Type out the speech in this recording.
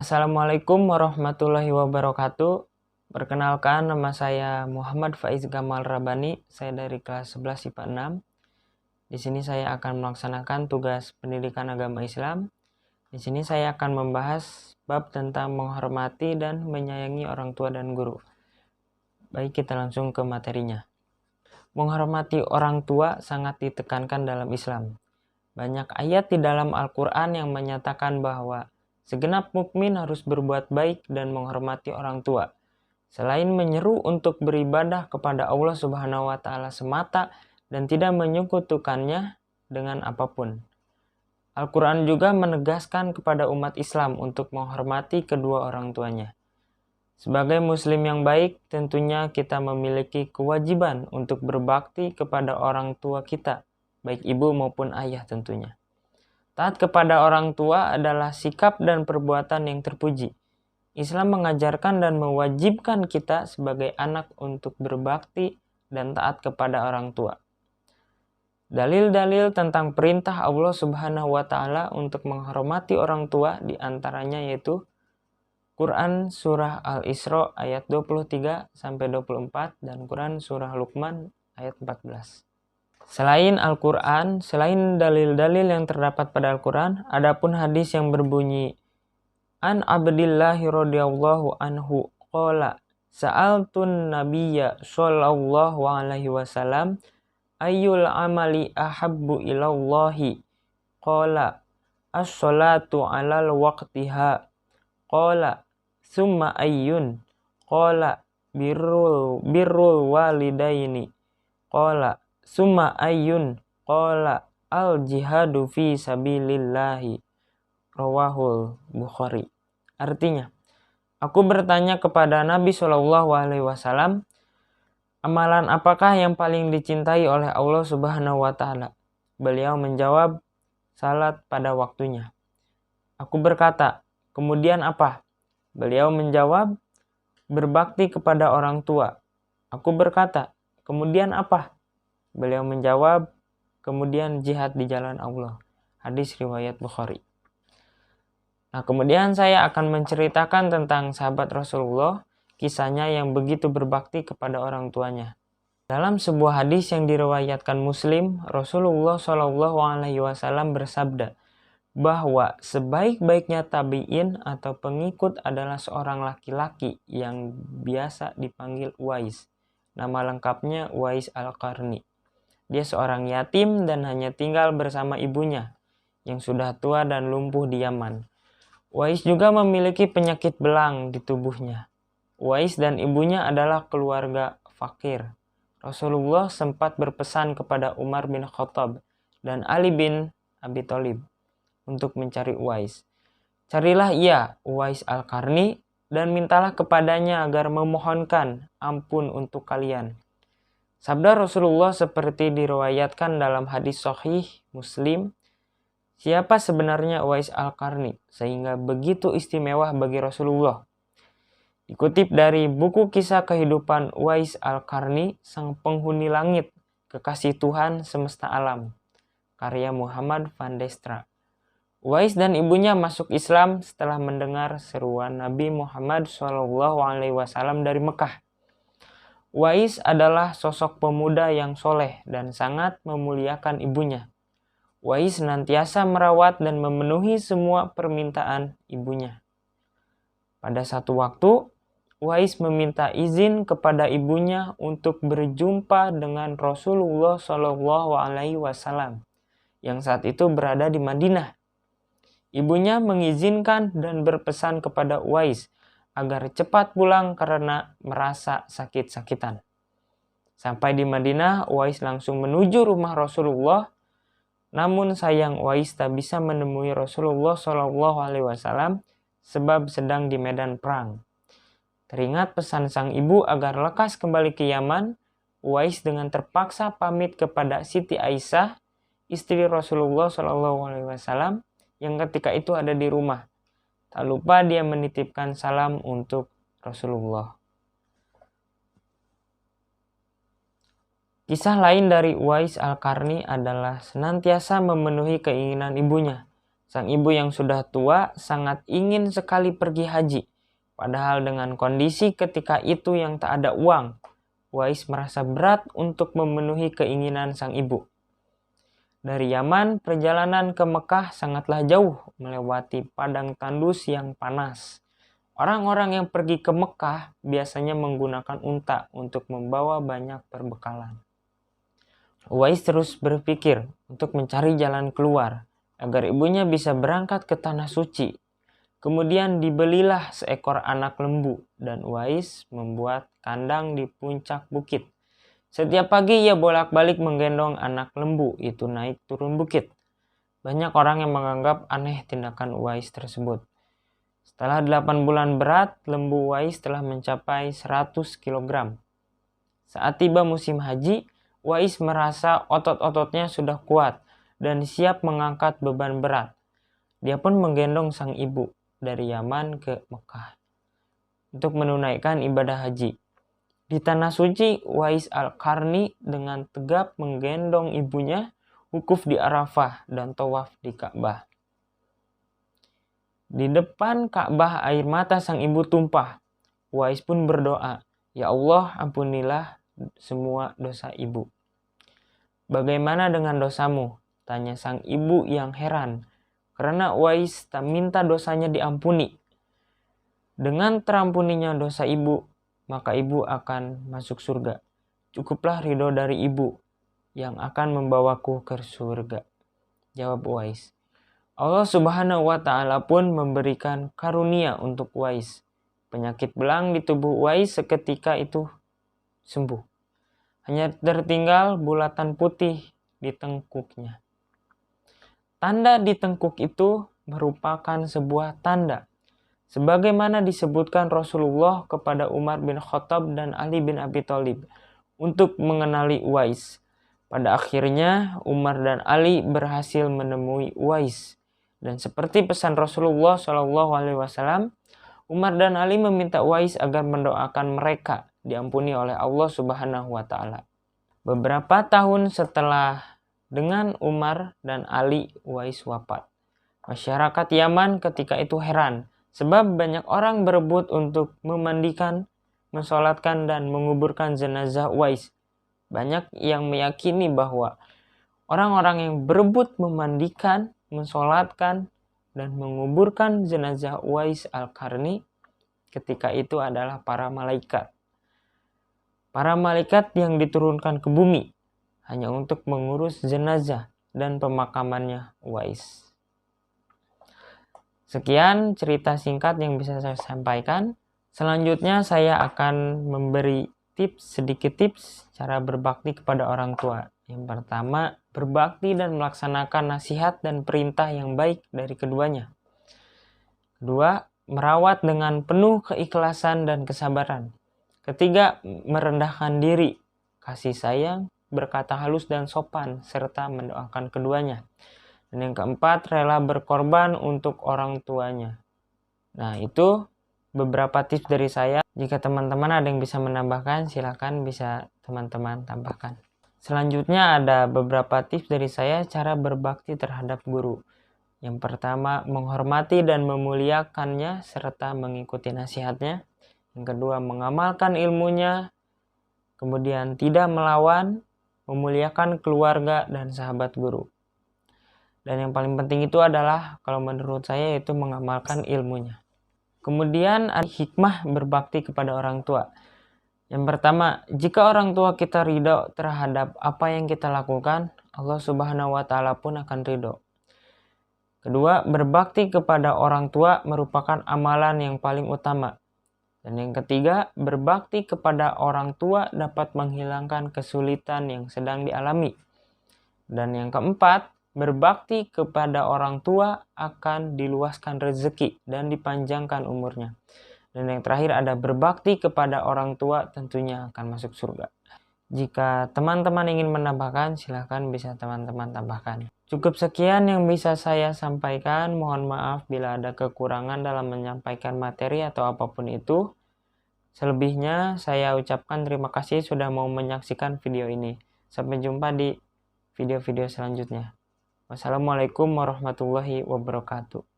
Assalamualaikum warahmatullahi wabarakatuh. Perkenalkan, nama saya Muhammad Faiz Gamal Rabani. Saya dari kelas 11 IPA 6. Di sini saya akan melaksanakan tugas pendidikan agama Islam. Di sini saya akan membahas bab tentang menghormati dan menyayangi orang tua dan guru. Baik, kita langsung ke materinya. Menghormati orang tua sangat ditekankan dalam Islam. Banyak ayat di dalam Al-Quran yang menyatakan bahwa segenap mukmin harus berbuat baik dan menghormati orang tua. Selain menyeru untuk beribadah kepada Allah Subhanahu wa Ta'ala semata dan tidak menyekutukannya dengan apapun. Al-Quran juga menegaskan kepada umat Islam untuk menghormati kedua orang tuanya. Sebagai muslim yang baik, tentunya kita memiliki kewajiban untuk berbakti kepada orang tua kita, baik ibu maupun ayah tentunya. Taat kepada orang tua adalah sikap dan perbuatan yang terpuji. Islam mengajarkan dan mewajibkan kita sebagai anak untuk berbakti dan taat kepada orang tua. Dalil-dalil tentang perintah Allah Subhanahu wa Ta'ala untuk menghormati orang tua diantaranya yaitu Quran Surah Al-Isra ayat 23-24 dan Quran Surah Luqman ayat 14. Selain Al-Quran, selain dalil-dalil yang terdapat pada Al-Quran, adapun hadis yang berbunyi An Abdillahi radhiyallahu anhu qala sa'altun nabiyya sallallahu alaihi wasallam ayyul amali ahabbu ilallahi qala as-salatu alal waqtiha qala summa ayyun qala birrul walidaini qala summa ayyun qala al jihadu fi sabilillahi rawahul Bukhari. Artinya, aku bertanya kepada Nabi Shallallahu alaihi wasallam, amalan apakah yang paling dicintai oleh Allah Subhanahu wa Ta'ala? Beliau menjawab, salat pada waktunya. Aku berkata, kemudian apa? Beliau menjawab, berbakti kepada orang tua. Aku berkata, kemudian apa? Beliau menjawab, kemudian jihad di jalan Allah. Hadis riwayat Bukhari. Nah, kemudian saya akan menceritakan tentang sahabat Rasulullah, kisahnya yang begitu berbakti kepada orang tuanya. Dalam sebuah hadis yang diriwayatkan Muslim, Rasulullah Shallallahu alaihi wasallam bersabda bahwa sebaik-baiknya tabi'in atau pengikut adalah seorang laki-laki yang biasa dipanggil Uwais. Nama lengkapnya Uwais Al-Qarni. Dia seorang yatim dan hanya tinggal bersama ibunya yang sudah tua dan lumpuh di Yaman. Uwais juga memiliki penyakit belang di tubuhnya. Uwais dan ibunya adalah keluarga fakir. Rasulullah sempat berpesan kepada Umar bin Khattab dan Ali bin Abi Thalib untuk mencari Uwais. Carilah ia, Uwais Al-Qarni, dan mintalah kepadanya agar memohonkan ampun untuk kalian. Sabda Rasulullah seperti diriwayatkan dalam hadis sahih Muslim, siapa sebenarnya Uwais Al-Qarni sehingga begitu istimewa bagi Rasulullah? Dikutip dari buku kisah kehidupan Uwais Al-Qarni, sang penghuni langit, kekasih Tuhan semesta alam, karya Muhammad van Destra. Uwais dan ibunya masuk Islam setelah mendengar seruan Nabi Muhammad SAW dari Mekah. Uwais adalah sosok pemuda yang soleh dan sangat memuliakan ibunya. Uwais senantiasa merawat dan memenuhi semua permintaan ibunya. Pada satu waktu, Uwais meminta izin kepada ibunya untuk berjumpa dengan Rasulullah SAW yang saat itu berada di Madinah. Ibunya mengizinkan dan berpesan kepada Uwais agar cepat pulang karena merasa sakit-sakitan. Sampai di Madinah, Uwais langsung menuju rumah Rasulullah. Namun sayang Uwais tak bisa menemui Rasulullah SAW sebab sedang di medan perang. Teringat pesan sang ibu agar lekas kembali ke Yaman, Uwais dengan terpaksa pamit kepada Siti Aisyah, istri Rasulullah SAW, yang ketika itu ada di rumah. Tak lupa dia menitipkan salam untuk Rasulullah. Kisah lain dari Uwais Al-Qarni adalah senantiasa memenuhi keinginan ibunya. Sang ibu yang sudah tua sangat ingin sekali pergi haji. Padahal dengan kondisi ketika itu yang tak ada uang, Uwais merasa berat untuk memenuhi keinginan sang ibu. Dari Yaman, perjalanan ke Mekah sangatlah jauh, melewati padang tandus yang panas. Orang-orang yang pergi ke Mekah biasanya menggunakan unta untuk membawa banyak perbekalan. Uwais terus berpikir untuk mencari jalan keluar agar ibunya bisa berangkat ke tanah suci. Kemudian dibelilah seekor anak lembu dan Uwais membuat kandang di puncak bukit. Setiap pagi ia bolak-balik menggendong anak lembu itu naik turun bukit. Banyak orang yang menganggap aneh tindakan Uwais tersebut. Setelah 8 bulan berat, lembu Uwais telah mencapai 100 kg. Saat tiba musim haji, Uwais merasa otot-ototnya sudah kuat dan siap mengangkat beban berat. Dia pun menggendong sang ibu dari Yaman ke Mekah untuk menunaikan ibadah haji. Di tanah suci, Uwais Al-Qarni dengan tegap menggendong ibunya, wukuf di Arafah dan tawaf di Ka'bah. Di depan Ka'bah air mata sang ibu tumpah. Uwais pun berdoa, "Ya Allah, ampunilah semua dosa ibu." "Bagaimana dengan dosamu?" tanya sang ibu yang heran, karena Uwais tak minta dosanya diampuni. Dengan terampuninya dosa ibu, maka ibu akan masuk surga. Cukuplah ridho dari ibu yang akan membawaku ke surga, jawab Uwais. Allah Subhanahu wa Ta'ala pun memberikan karunia untuk Uwais. Penyakit belang di tubuh Uwais seketika itu sembuh. Hanya tertinggal bulatan putih di tengkuknya. Tanda di tengkuk itu merupakan sebuah tanda, sebagaimana disebutkan Rasulullah kepada Umar bin Khattab dan Ali bin Abi Thalib untuk mengenali Uwais. Pada akhirnya Umar dan Ali berhasil menemui Uwais. Dan seperti pesan Rasulullah SAW, Umar dan Ali meminta Uwais agar mendoakan mereka diampuni oleh Allah Subhanahu wa Ta'ala. Beberapa tahun setelah dengan Umar dan Ali, Uwais wafat. Masyarakat Yaman ketika itu heran, sebab banyak orang berebut untuk memandikan, mensolatkan, dan menguburkan jenazah Uwais. Banyak yang meyakini bahwa orang-orang yang berebut memandikan, mensolatkan, dan menguburkan jenazah Uwais Al-Qarni ketika itu adalah para malaikat. Para malaikat yang diturunkan ke bumi hanya untuk mengurus jenazah dan pemakamannya Uwais. Sekian cerita singkat yang bisa saya sampaikan. Selanjutnya saya akan memberi sedikit tips cara berbakti kepada orang tua. Yang pertama, berbakti dan melaksanakan nasihat dan perintah yang baik dari keduanya. Kedua, merawat dengan penuh keikhlasan dan kesabaran. Ketiga, merendahkan diri, kasih sayang, berkata halus dan sopan, serta mendoakan keduanya. Dan yang keempat, rela berkorban untuk orang tuanya. Nah, itu beberapa tips dari saya. Jika teman-teman ada yang bisa menambahkan, silakan bisa teman-teman tambahkan. Selanjutnya ada beberapa tips dari saya cara berbakti terhadap guru. Yang pertama, menghormati dan memuliakannya serta mengikuti nasihatnya. Yang kedua, mengamalkan ilmunya. Kemudian tidak melawan, memuliakan keluarga dan sahabat guru. Dan yang paling penting itu adalah, kalau menurut saya, yaitu mengamalkan ilmunya. Kemudian ada hikmah berbakti kepada orang tua. Yang pertama, jika orang tua kita ridho terhadap apa yang kita lakukan, Allah Subhanahu wa Ta'ala pun akan ridho. Kedua, berbakti kepada orang tua merupakan amalan yang paling utama. Dan yang ketiga, berbakti kepada orang tua dapat menghilangkan kesulitan yang sedang dialami. Dan yang keempat, berbakti kepada orang tua akan diluaskan rezeki dan dipanjangkan umurnya. Dan yang terakhir ada berbakti kepada orang tua tentunya akan masuk surga. Jika teman-teman ingin menambahkan, silahkan bisa teman-teman tambahkan. Cukup sekian yang bisa saya sampaikan. Mohon maaf bila ada kekurangan dalam menyampaikan materi atau apapun itu. Selebihnya saya ucapkan terima kasih sudah mau menyaksikan video ini. Sampai jumpa di video-video selanjutnya. Wassalamualaikum warahmatullahi wabarakatuh.